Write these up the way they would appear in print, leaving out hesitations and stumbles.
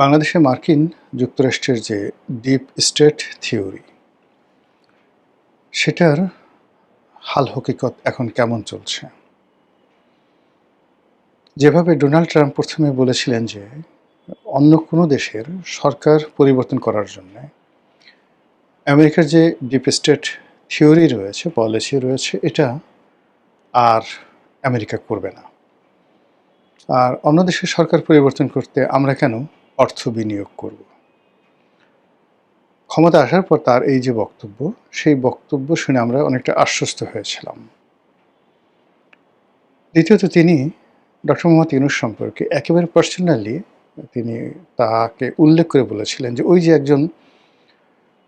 বাংলাদেশে মার্কিন যুক্তরাষ্ট্রের যে ডিপ স্টেট থিওরি, সেটার হাল হকিকত এখন কেমন চলছে? যেভাবে ডোনাল্ড ট্রাম্প প্রথমে বলেছিলেন যে অন্য কোনো দেশের সরকার পরিবর্তন করার জন্যে আমেরিকার যে ডিপ স্টেট থিওরি রয়েছে, পলিসি রয়েছে, এটা আর আমেরিকা করবে না। আর অন্য দেশের সরকার পরিবর্তন করতে আমরা কেন অর্থ বিনিয়োগ করব? ক্ষমতা আসার পর তার এই যে বক্তব্য, সেই বক্তব্য শুনে আমরা অনেকটা আশ্বস্ত হয়েছিলাম। দ্বিতীয়ত তিনি ডক্টর মোহাম্মদ ইউনূস সম্পর্কে একেবারে পার্সোনালি তিনি তাকে উল্লেখ করে বলেছিলেন যে ওই যে একজন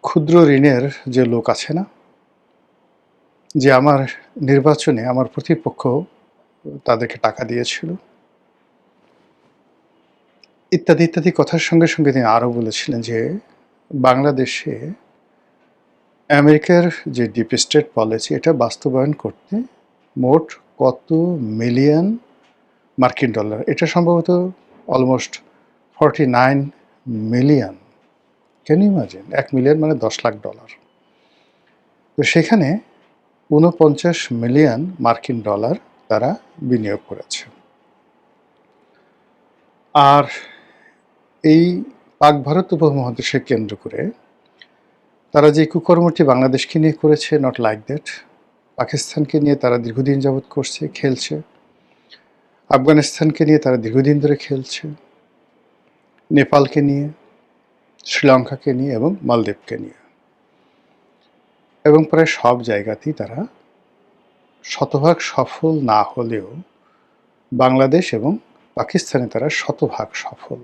ক্ষুদ্র ঋণের যে লোক আছে না, যে আমার নির্বাচনে আমার প্রতিপক্ষ তাদেরকে টাকা দিয়েছিল, ইত্যাদি ইত্যাদি কথার সঙ্গে সঙ্গে তিনি আরও বলেছিলেন যে বাংলাদেশে আমেরিকার যে ডিপ স্টেট পলিসি এটা বাস্তবায়ন করতে মোট কত মিলিয়ন মার্কিন ডলার, এটা সম্ভবত almost 49 million, can you imagine? 1 million মানে $10,00,000। তো সেখানে 49 মিলিয়ন মার্কিন ডলার তারা বিনিয়োগ করেছে। আর এই পাক ভারত উপমহাদেশকে কেন্দ্র করে তারা যে কুকর্মটি বাংলাদেশকে নিয়ে করেছে, নট লাইক দ্যাট। পাকিস্তানকে নিয়ে তারা দীর্ঘদিন যাবৎ করছে, খেলছে। আফগানিস্তানকে নিয়ে তারা দীর্ঘদিন ধরে খেলছে, নেপালকে নিয়ে, শ্রীলঙ্কাকে নিয়ে এবং মালদ্বীপকে নিয়ে, এবং প্রায় সব জায়গাতেই তারা শতভাগ সফল না হলেও বাংলাদেশ এবং পাকিস্তানে তারা শতভাগ সফল।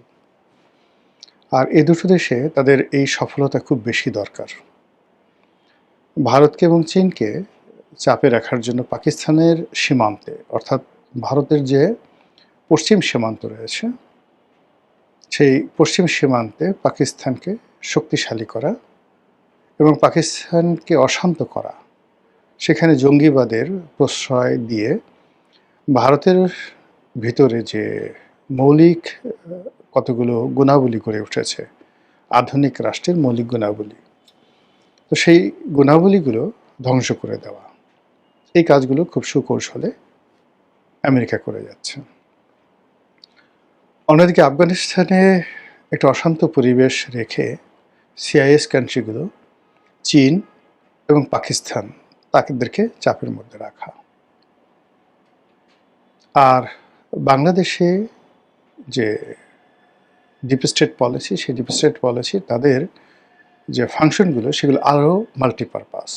আর এই দুটো দেশে তাদের এই সফলতা খুব বেশি দরকার। ভারতকে এবং চীনকে চাপে রাখার জন্য পাকিস্তানের সীমান্তে, অর্থাৎ ভারতের যে পশ্চিম সীমান্ত রয়েছে, সেই পশ্চিম সীমান্তে পাকিস্তানকে শক্তিশালী করা এবং পাকিস্তানকে অশান্ত করা, সেখানে জঙ্গিবাদের প্রশ্রয় দিয়ে ভারতের ভিতরে যে মৌলিক কতগুলো গুণাবলী গড়ে উঠেছে, আধুনিক রাষ্ট্রের মৌলিক গুণাবলী, তো সেই গুণাবলীগুলো ধ্বংস করে দেওয়া, এই কাজগুলো খুব সুকৌশলে আমেরিকা করে যাচ্ছে। অন্যদিকে আফগানিস্তানে একটা অশান্ত পরিবেশ রেখে সিআইএস কান্ট্রিগুলো চীন এবং পাকিস্তান তাদেরকে চাপের মধ্যে রাখা। আর বাংলাদেশে যে ডিপ স্টেট পলিসি, সেই ডিপ স্টেট পলিসি তাদের যে ফাংশনগুলো সেগুলো আরও মাল্টিপারপাস।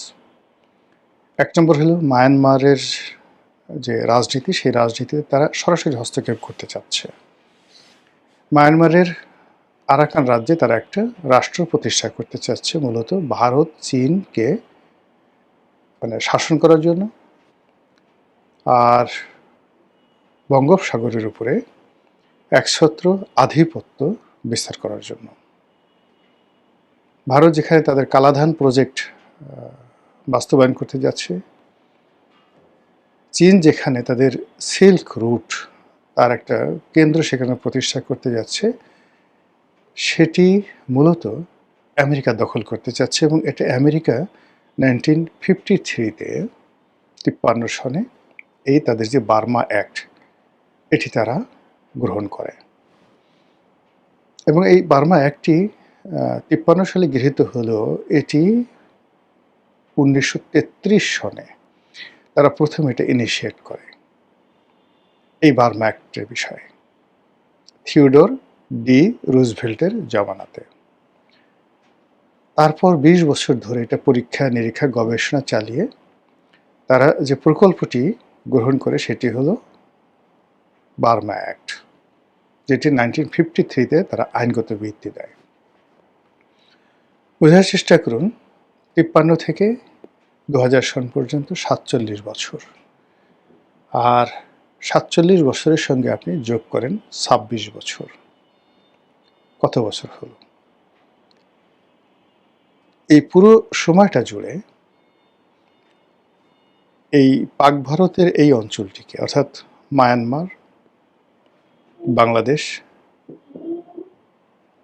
এক নম্বর হলো মায়ানমারের যে রাজনীতি, সেই রাজনীতিতে তারা সরাসরি হস্তক্ষেপ করতে চাচ্ছে। মায়ানমারের আরাকান রাজ্যে তারা একটা রাষ্ট্র প্রতিষ্ঠা করতে চাচ্ছে, মূলত ভারত চীনকে শাসন করার জন্য আর বঙ্গোপসাগরের উপরে একছত্র আধিপত্য বিস্তার করার জন্য। ভারত যেখানে তাদের কালাধান প্রজেক্ট বাস্তবায়ন করতে যাচ্ছে, চীন যেখানে তাদের সিল্ক রুট তার একটা কেন্দ্র সেখানে প্রতিষ্ঠা করতে যাচ্ছে, সেটি মূলত আমেরিকা দখল করতে চাচ্ছে। এবং এটা আমেরিকা 1953-তে 53 সনে এই তাদের যে বার্মা অ্যাক্ট, এটি তারা গ্রহণ করে। এবং এই বার্মা অ্যাক্টটি 53 সালে গৃহীত হলেও এটি 1933 সনে তারা প্রথম এটা ইনিশিয়েট করে, এই বার্মা অ্যাক্টের বিষয়ে, থিওডোর ডি রুজভেল্টের জমানাতে। তারপর 20 বছর ধরে এটা পরীক্ষা নিরীক্ষা গবেষণা চালিয়ে তারা যে প্রকল্পটি গ্রহণ করে সেটি হলো বার্মা অ্যাক্ট, যেটি 1953-তে তারা আইনগত ভিত্তি দেয়। বোঝার চেষ্টা করুন, 53 থেকে 2000 সন পর্যন্ত 47 বছর, আর 47 বছরের সঙ্গে আপনি যোগ করেন 26 বছর, কত বছর হলো? এই পুরো সময়টা জুড়ে এই পাক ভারতের এই অঞ্চলটিকে, অর্থাৎ মায়ানমার, বাংলাদেশ,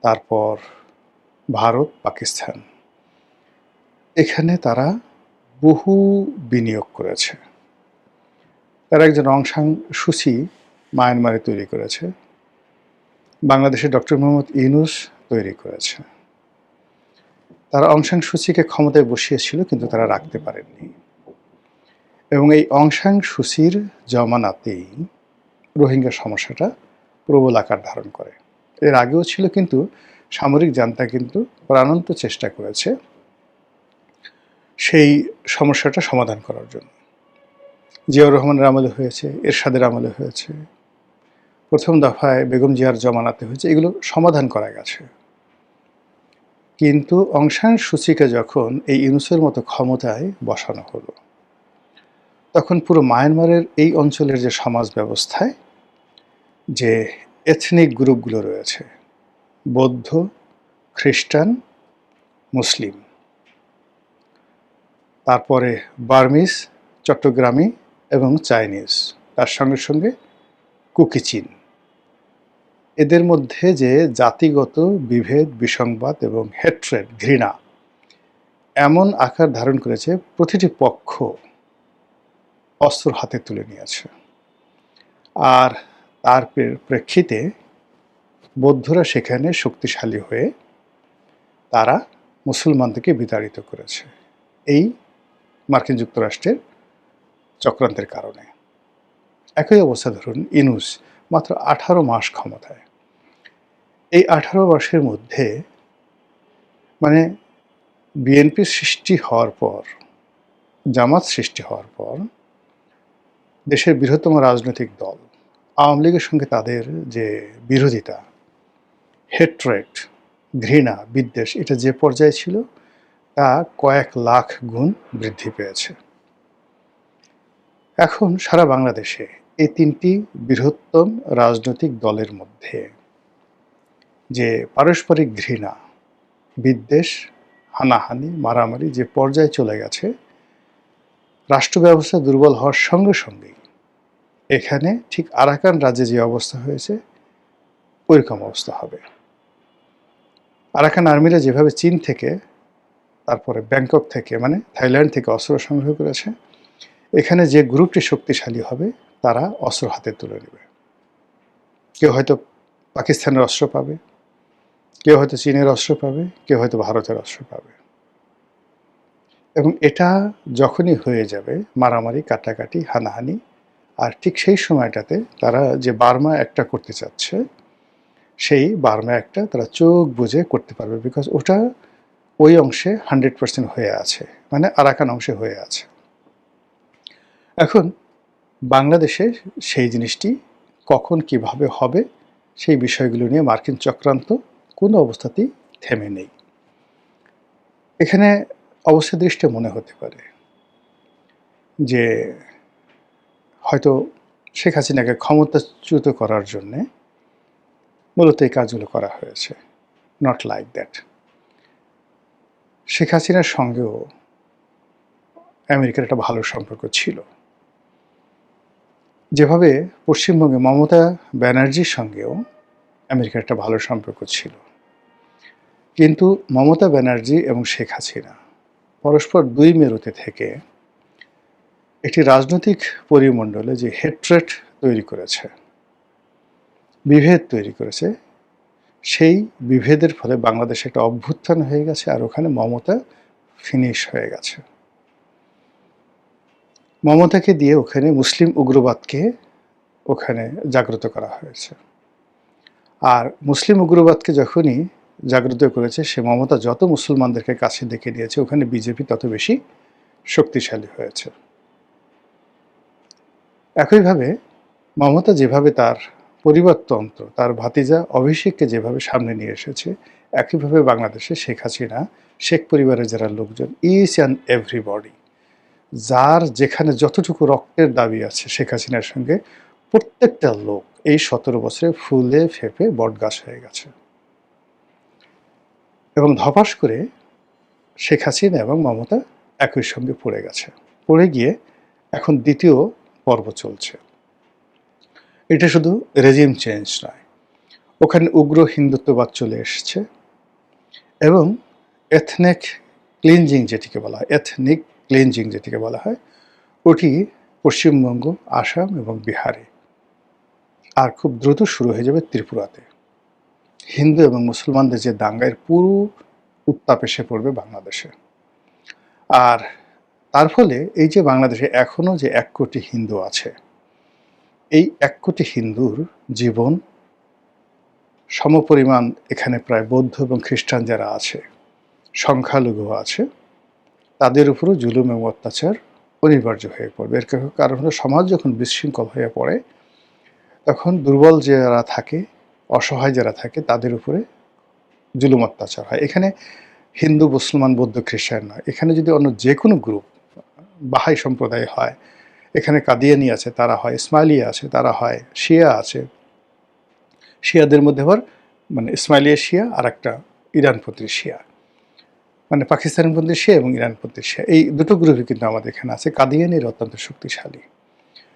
তারপর ভারত, পাকিস্তান, এখানে তারা বহু বিনিয়োগ করেছে। তারা একজন অং সান সুচি মায়ানমারে তৈরি করেছে, বাংলাদেশে ডক্টর মোহাম্মদ ইউনূস তৈরি করেছে। তারা অং সান সুচিকে ক্ষমতায় বসিয়েছিল, কিন্তু তারা রাখতে পারেননি। এবং এই অং সান সুচির জমানাতেই রোহিঙ্গা সমস্যাটা প্রবল আকার ধারণ করে। এর আগেও ছিল, কিন্তু সামরিক জান্তা কিন্তু প্রাণান্ত চেষ্টা করেছে সেই সমস্যাটা সমাধান করার জন্য। জিয়াউর রহমানের আমলে হয়েছে, এরশাদের আমলে হয়েছে, প্রথম দফায় বেগম জিয়ার জমানাতে হয়েছে, এগুলো সমাধান করা গেছে। কিন্তু অং সান সুচিকে যখন এই ইউনূসের মতো ক্ষমতায় বসানো হলো, তখন পুরো মায়ানমারের এই অঞ্চলের যে সমাজ ব্যবস্থায় যে এথনিক গ্রুপগুলো রয়েছে, বৌদ্ধ, খ্রিস্টান, মুসলিম, তারপরে বার্মিজ, চট্টগ্রামী এবং চাইনিজ, তার সঙ্গে সঙ্গে কুকিচিন, এদের মধ্যে যে জাতিগত বিভেদ, বিসংবাদ এবং হেট্রেড, ঘৃণা এমন আকার ধারণ করেছে, প্রতিটি পক্ষ অস্ত্র হাতে তুলে নিয়েছে। আর তার প্রেক্ষিতে বৌদ্ধরা সেখানে শক্তিশালী হয়ে তারা মুসলমানদেরকে বিতাড়িত করেছে এই মার্কিন যুক্তরাষ্ট্রের চক্রান্তের কারণে। একই অবস্থা ধরুন ইউনূস মাত্র 18 মাস ক্ষমতায়। এই 18 মাসের মধ্যে মানে বিএনপি সৃষ্টি হওয়ার পর, জামাত সৃষ্টি হওয়ার পর, দেশের বৃহত্তম রাজনৈতিক দল আওয়ামী লীগের সঙ্গে তাদের যে বিরোধিতা, হেট্রেড, ঘৃণা, বিদ্বেষ, এটা যে পর্যায়ে ছিল তা কয়েক লাখ গুণ বৃদ্ধি পেয়েছে। এখন সারা বাংলাদেশে এই তিনটি বৃহত্তম রাজনৈতিক দলের মধ্যে যে পারস্পরিক ঘৃণা, বিদ্বেষ, হানাহানি, মারামারি যে পর্যায়ে চলে গেছে, রাষ্ট্র ব্যবস্থা দুর্বল হওয়ার সঙ্গে সঙ্গেই এখানে ঠিক আরাকান রাজ্যে যে অবস্থা হয়েছে ওইরকম অবস্থা হবে। আরাকান আর্মিরা যেভাবে চীন থেকে, তারপরে ব্যাংকক থেকে, মানে থাইল্যান্ড থেকে অস্ত্র সংগ্রহ করেছে, এখানে যে গ্রুপটি শক্তিশালী হবে তারা অস্ত্র হাতে তুলে নেবে। কেউ হয়তো পাকিস্তানের অস্ত্র পাবে, কেউ হয়তো চীনের অস্ত্র পাবে, কেউ হয়তো ভারতের অস্ত্র পাবে। এবং এটা যখনই হয়ে যাবে মারামারি, কাটাকাটি, হানাহানি, আর ঠিক সেই সময়টাতে তারা যে বার্মা একটা করতে চাচ্ছে, সেই বার্মা একটা তারা চোখ বুজে করতে পারবে, বিকজ ওটা ওই অংশে 100% হয়ে আছে, মানে আরাকান অংশে হয়ে আছে। এখন বাংলাদেশে সেই জিনিসটি কখন কিভাবে হবে সেই বিষয়গুলো নিয়ে মার্কিন চক্রান্ত কোনো অবস্থাতেই থেমে নেই। এখানে অবস্থা দৃষ্টে মনে হতে পারে যে হয়তো শেখ হাসিনাকে ক্ষমতাচ্যুত করার জন্যে মূলত এই কাজগুলো করা হয়েছে। Not like that. শেখ হাসিনার সঙ্গেও আমেরিকার একটা ভালো সম্পর্ক ছিল, যেভাবে পশ্চিমবঙ্গে মমতা ব্যানার্জির সঙ্গেও আমেরিকার একটা ভালো সম্পর্ক ছিল। কিন্তু মমতা ব্যানার্জি এবং শেখ হাসিনা পরস্পর দুই মেরুতে থেকে একটি রাজনৈতিক পরিমণ্ডলে যে হেট্রেড তৈরি করেছে, বিভেদ তৈরি করেছে, সেই বিভেদের ফলে বাংলাদেশে একটা অভ্যুত্থান হয়ে গেছে, আর ওখানে মমতা ফিনিশ হয়ে গেছে। মমতাকে দিয়ে ওখানে মুসলিম উগ্রবাদকে ওখানে জাগ্রত করা হয়েছে। আর মুসলিম উগ্রবাদকে যখনই জাগ্রত করেছে, সে মমতা যত মুসলমানদেরকে কাছে ডেকে নিয়েছে, ওখানে বিজেপি তত বেশি শক্তিশালী হয়েছে। একইভাবে মমতা যেভাবে তার পরিবারতন্ত্র, তার ভাতিজা অভিষেককে যেভাবে সামনে নিয়ে এসেছে, একইভাবে বাংলাদেশে শেখ হাসিনা, শেখ পরিবারের যারা লোকজন, ইচ অ্যান্ড এভরিবডি, যার যেখানে যতটুকু রক্তের দাবি আছে শেখ হাসিনার সঙ্গে, প্রত্যেকটা লোক এই 17 বছরে ফুলে ফেঁপে বটগাছ হয়ে গেছে। এবং ধপাস করে শেখ হাসিনা এবং মমতা একই সঙ্গে পড়ে গেছে। পড়ে গিয়ে এখন দ্বিতীয় পর্ব চলছে। এটা শুধু রেজিম চেঞ্জ নয়, ওখানে উগ্র হিন্দুত্ববাদ চলে এসেছে এবং এথনিক ক্লিনজিং যেটিকে বলা হয় ওটি পশ্চিমবঙ্গ, আসাম এবং বিহারে, আর খুব দ্রুত শুরু হয়ে যাবে ত্রিপুরাতে। হিন্দু এবং মুসলমানদের যে দাঙ্গার পুরো উত্তাপ এসে পড়বে বাংলাদেশে। আর তার ফলে এই যে বাংলাদেশে এখনো যে 1 কোটি হিন্দু আছে, এই 1 কোটি হিন্দুর জীবন সমপরিমাণ এখানে প্রায় বৌদ্ধ এবং খ্রিস্টান যারা আছে, সংখ্যালঘু আছে, তাদের উপরও জুলুম এবং অত্যাচার অনিবার্য হয়ে পড়বে। এর কারণ হলো সমাজ যখন বিশৃঙ্খল হয়ে পড়ে তখন দুর্বল যারা থাকে, অসহায় যারা থাকে, তাদের উপরে জুলুম অত্যাচার হয়। এখানে হিন্দু, মুসলমান, বৌদ্ধ, খ্রিস্টান নয়, এখানে যদি অন্য যে কোনো গ্রুপ, বাহাই সম্প্রদায় হয়, এখানে কাদিয়ানি আছে, তারা হয়, ইসমাইলিয়া আছে, তারা হয়, শিয়া আছে, শিয়াদের মধ্যে আবার মানে ইসমাইলিয়া শিয়া আর একটা ইরানপন্থী শিয়া, মানে পাকিস্তানপন্থী শিয়া এবং ইরানপন্থী শিয়া, এই দুটো গ্রুপই কিন্তু আমাদের এখানে আছে। কাদিয়ানির অত্যন্ত শক্তিশালী।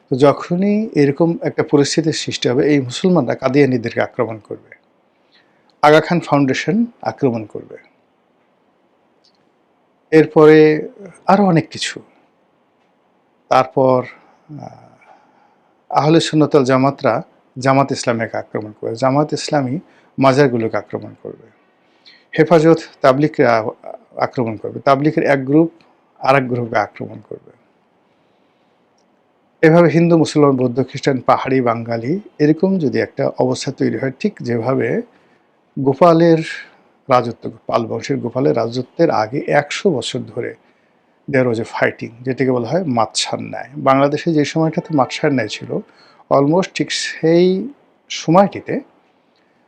তো যখনই এরকম একটা পরিস্থিতির সৃষ্টি হবে, এই মুসলমানরা কাদিয়ানিদেরকে আক্রমণ করবে, আগা খান ফাউন্ডেশন আক্রমণ করবে, এরপরে আরও অনেক কিছু, তারপর আহলে সুন্নাত ওয়াল জামাতরা জামাত ইসলামীকে আক্রমণ করবে, জামাত ইসলামী মাজারগুলোকে আক্রমণ করবে, হেফাজত তাবলিগকে আক্রমণ করবে, তাবলিগের এক গ্রুপ আরেক গ্রুপকে আক্রমণ করবে। এভাবে হিন্দু, মুসলমান, বৌদ্ধ, খ্রিস্টান, পাহাড়ি, বাঙালি, এরকম যদি একটা অবস্থা তৈরি হয়, ঠিক যেভাবে গোপালের রাজত্ব, পাল বংশের গোপালের রাজত্বের আগে 100 বছর ধরে দেয়ার ওয়াজ এ ফাইটিং, যেটাকে বলা হয় মাতসার ন্যায়। বাংলাদেশে যে সময়টাতে মাতসার ন্যায় ছিল, অলমোস্ট ঠিক সেই সময়টিতে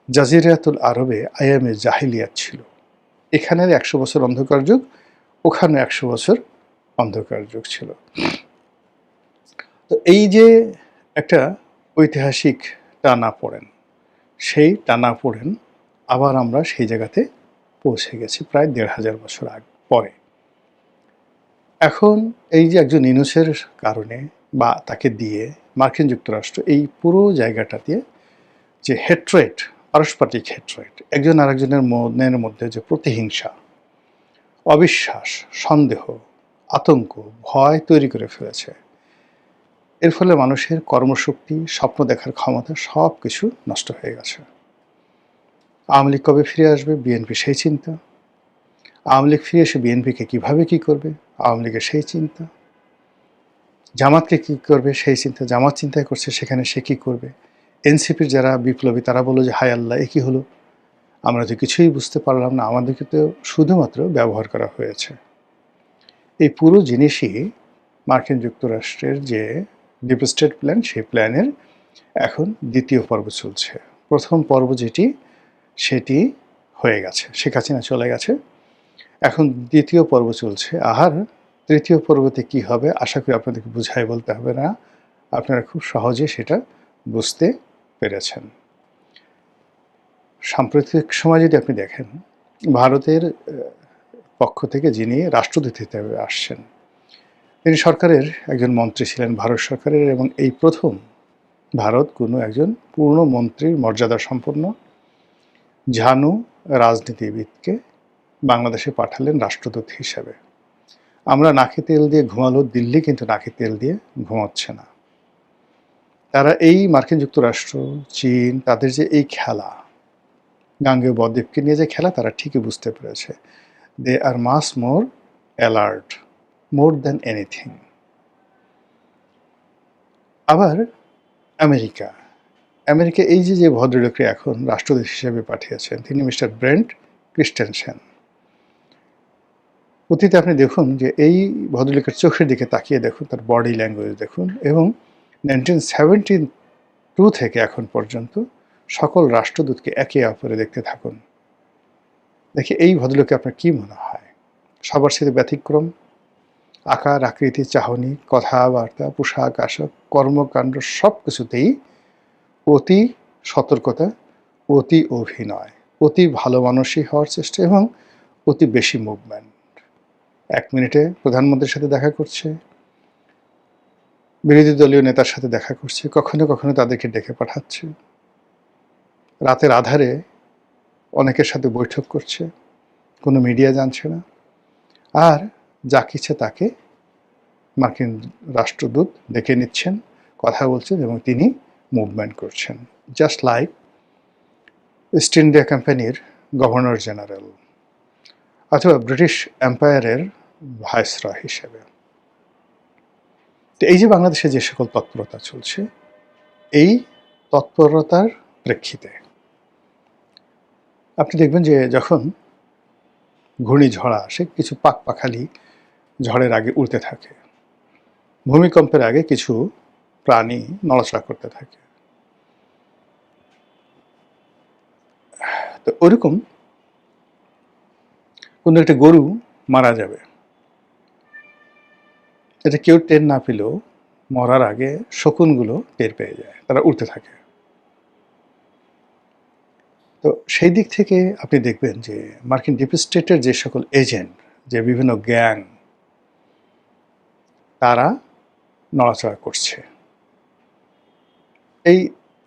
জাজিরাতুল আরবে আইয়ামে জাহিলিয়াত ছিল। এখানের 100 বছর অন্ধকার যুগ, ওখানে 100 বছর অন্ধকার যুগ ছিল। তো এই যে একটা ঐতিহাসিক টানাপোড়েন, সেই টানাপোড়েন আবার আমরা সেই জায়গাতে পৌঁছে গেছি প্রায় 1500 বছর পরে। এখন এই যে একজন ইউনূসের কারণে বা তাকে দিয়ে মার্কিন যুক্তরাষ্ট্র এই পুরো জায়গাটাতে যে হেট্রেট, পারস্পরিক হেট্রেট, একজন আরেকজনের মনের মধ্যে যে প্রতিহিংসা, অবিশ্বাস, সন্দেহ, আতঙ্ক, ভয় তৈরি করে ফেলেছে, এর ফলে মানুষের কর্মশক্তি, স্বপ্ন দেখার ক্ষমতা সব কিছু নষ্ট হয়ে গেছে। আওয়ামী লীগ কবে ফিরে আসবে, বিএনপি সেই চিন্তা। আওয়ামী লীগ ফিরে এসে বিএনপিকে কীভাবে কী করবে, আওয়ামী লীগের সেই চিন্তা। জামাতকে কী করবে সেই চিন্তা, জামাত চিন্তায় করছে সেখানে সে কী করবে। এনসিপির যারা বিপ্লবী তারা বলল যে হায় আল্লাহ, এ কী হলো, আমরা তো কিছুই বুঝতে পারলাম না, আমাদেরকে তো শুধুমাত্র ব্যবহার করা হয়েছে। এই পুরো জিনিসই মার্কিন যুক্তরাষ্ট্রের যে ডিপ স্টেট প্ল্যান, সেই প্ল্যানের এখন দ্বিতীয় পর্ব চলছে। প্রথম পর্ব যেটি, সেটি হয়ে গেছে, শেখ হাসিনা চলে গেছে, এখন দ্বিতীয় পর্ব চলছে। আর তৃতীয় পর্বতে কি হবে আশা করি আপনাদেরকে বুঝাই বলতে হবে না, আপনারা খুব সহজে সেটা বুঝতে পেরেছেন। সাম্প্রতিক সময় যদি আপনি দেখেন, ভারতের পক্ষ থেকে যিনি রাষ্ট্রদূত হিসেবে আসছেন, তিনি সরকারের একজন মন্ত্রী ছিলেন, ভারত সরকারের, এবং এই প্রথম ভারত কোনো একজন পূর্ণ মন্ত্রীর মর্যাদা সম্পন্ন ঝানু রাজনীতিবিদকে বাংলাদেশে পাঠালেন রাষ্ট্রদূত হিসেবে। আমরা নাকে তেল দিয়ে ঘুমালো, দিল্লি কিন্তু নাকে তেল দিয়ে ঘুমাচ্ছে না। তারা এই মার্কিন যুক্তরাষ্ট্র, চীন, তাদের যে এই খেলা, গাঙ্গেয় বদ্বীপকে নিয়ে যে খেলা, তারা ঠিকই বুঝতে পেরেছে। দে আর মাস মোর অ্যালার্ট, মোর দ্যান এনিথিং। আবার আমেরিকা এই যে ভদ্রলোককে এখন রাষ্ট্রদূত হিসেবে পাঠিয়েছেন, তিনি মিস্টার ব্রেন্ট ক্রিস্টেনসেন। অতীতে আপনি দেখুন যে এই ভদ্রলোকের চোখের দিকে তাকিয়ে দেখুন, তার বডি ল্যাঙ্গুয়েজ দেখুন, এবং 1972 থেকে এখন পর্যন্ত সকল রাষ্ট্রদূতকে একে অপরে দেখতে থাকুন। দেখি এই ভদ্রলোককে আপনার কী মনে হয়? সবার সাথে ব্যতিক্রম, আকার, আকৃতি, চাহনি, কথাবার্তা, পোশাক আশাক, কর্মকাণ্ড সব কিছুতেই অতি সতর্কতা, অতি অভিনয়, অতি ভালো মানুষই হওয়ার চেষ্টা এবং অতি বেশি মুভমেন্ট। 1 মিনিটে প্রধানমন্ত্রীর সাথে দেখা করছে, বিরোধী দলীয় নেতার সাথে দেখা করছে, কখনো কখনো তাদেরকে ডেকে পাঠাচ্ছে। রাতের আধারে অনেকের সাথে বৈঠক করছে, কোনো মিডিয়া জানছে না, আর যাকে ইচ্ছে তাকে মার্কিন রাষ্ট্রদূত ডেকে নিচ্ছেন, কথা বলছেন এবং তিনি মুভমেন্ট করছেন, জাস্ট লাইক ইস্ট ইন্ডিয়া কোম্পানির গভর্নর জেনারেল অথবা ব্রিটিশ এম্পায়ারের ভাইসরয় হিসেবে। তো এই যে বাংলাদেশে যে সকল তৎপরতা চলছে, এই তৎপরতার প্রেক্ষিতে আপনি দেখবেন যে যখন ঘূর্ণিঝড় আসে, কিছু পাখপাখালি ঝড়ের আগে উড়তে থাকে, ভূমিকম্পের আগে কিছু প্রাণী নড়াচড়া করতে থাকে। তো ওইরকম কোনো একটা গরু মারা যাবে, এটা কেউ টের না পেলেও মরার আগে শকুনগুলো টের পেয়ে যায়, তারা উড়তে থাকে। তো সেই দিক থেকে আপনি দেখবেন যে মার্কিন ডিপ স্টেটের যে সকল এজেন্ট, যে বিভিন্ন গ্যাং, তারা নড়াচড়া করছে। এই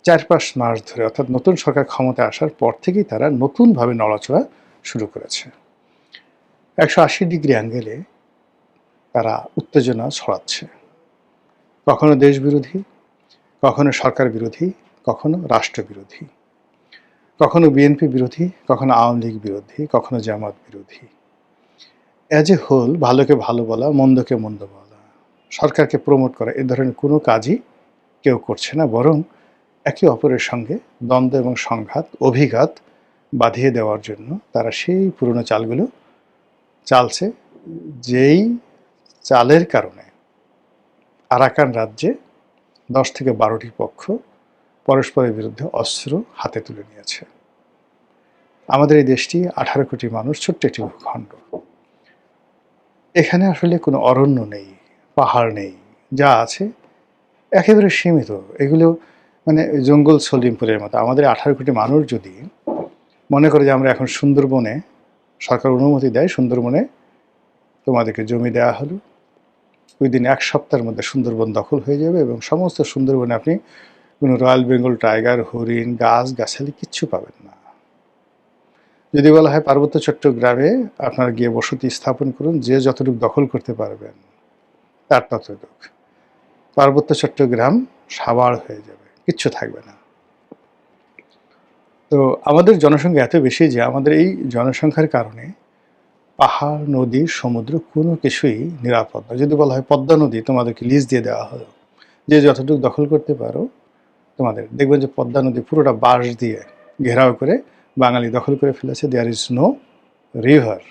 4-5 মাস ধরে, অর্থাৎ নতুন সরকার ক্ষমতায় আসার পর থেকেই তারা নতুনভাবে নড়াচড়া শুরু করেছে। 180 ডিগ্রি অ্যাঙ্গেলে তারা উত্তেজনা ছড়াচ্ছে, কখনো দেশ বিরোধী, কখনো সরকার বিরোধী, কখনো রাষ্ট্র বিরোধী, কখনো বিএনপি বিরোধী, কখনো আওয়ামী লীগ বিরোধী, কখনো জামাত বিরোধী। অ্যাজ এ হোল ভালোকে ভালো বলা, মন্দকে মন্দ বলা, সরকারকে প্রমোট করা, এ ধরনের কোনো কাজই কেউ করছে না, বরং একে অপরের সঙ্গে দ্বন্দ্ব এবং সংঘাত, অভিঘাত বাঁধিয়ে দেওয়ার জন্য তারা সেই পুরনো চালগুলো চালছে, যেই চালের কারণে আরাকান রাজ্যে 10 থেকে 12টি পক্ষ পরস্পরের বিরুদ্ধে অস্ত্র হাতে তুলে নিয়েছে। আমাদের এই দেশটি 18 কোটি মানুষ, ছোট্ট একটি ভূখণ্ড। এখানে আসলে কোনো অরণ্য নেই, পাহাড় নেই, যা আছে একেবারে সীমিত। এগুলো মানে জঙ্গল সলিমপুরের মতো। আমাদের 18 কোটি মানুষ যদি মনে করে যে আমরা এখন সুন্দরবনে, সরকার অনুমতি দেয়, সুন্দরবনে তোমাদেরকে জমি দেওয়া হলো, উইদিন 1 সপ্তাহের মধ্যে সুন্দরবন দখল হয়ে যাবে এবং সমস্ত সুন্দরবনে আপনি কোনো রয়্যাল বেঙ্গল টাইগার, হরিণ, গাছ গাছালি কিচ্ছু পাবেন না। যদি বলা হয় পার্বত্য চট্টগ্রামে আপনারা গিয়ে বসতি স্থাপন করুন, যে যতটুকু দখল করতে পারবেন তার ততটুক, পার্বত্য চট্টগ্রাম সাবাড় হয়ে যাবে, কিচ্ছু থাকবে না। তো আমাদের জনসংখ্যা এত বেশি যে আমাদের এই জনসংখ্যার কারণে পাহাড়, নদী, সমুদ্র কোনো কিছুই নিরাপদ না। যদি বলা হয় পদ্মা নদী তোমাদেরকে লিজ দিয়ে দেওয়া হলো, যে যতটুকু দখল করতে পারো তোমাদের, দেখবেন যে পদ্মা নদী পুরোটা বাঁশ দিয়ে ঘেরাও করে বাঙালি দখল করে ফেলেছে। There is no river.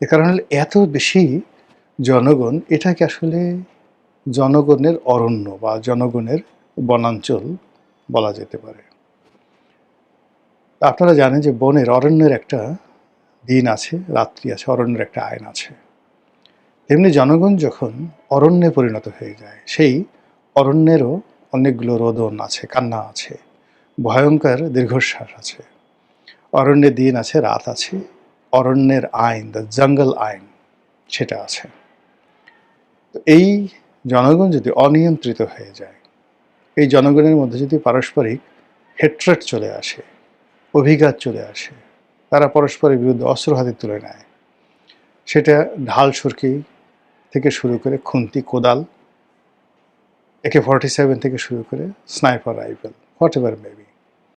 এ কারণে এত বেশি জনগণ, এটাকে আসলে জনগণের অরণ্য বা জনগণের বনাঞ্চল বলা যেতে পারে। আপনারা জানেন যে বনের, অরণ্যের একটা দিন আছে, রাত্রি আছে, অরণ্যের একটা আইন আছে। তেমনি জনগণ যখন অরণ্যে পরিণত হয়ে যায়, সেই অরণ্যেরও অনেকগুলো রোদন আছে, কান্না আছে, ভয়ঙ্কর দীর্ঘশ্বাস আছে, অরণ্যের দিন আছে, রাত আছে, অরণ্যের আইন, দ্য জঙ্গল আইন, সেটা আছে। তো এই জনগণ যদি অনিয়ন্ত্রিত হয়ে যায়, এই জনগণের মধ্যে যদি পারস্পরিক হেট্রেট চলে আসে, অভিঘাত চলে আসে, তারা পরস্পরের বিরুদ্ধে অস্ত্র হাতে তুলে নেয়, সেটা ঢাল সুরকি থেকে শুরু করে খুন্তি, কোদাল, AK-47 থেকে শুরু করে sniper rifle, what ever maybe,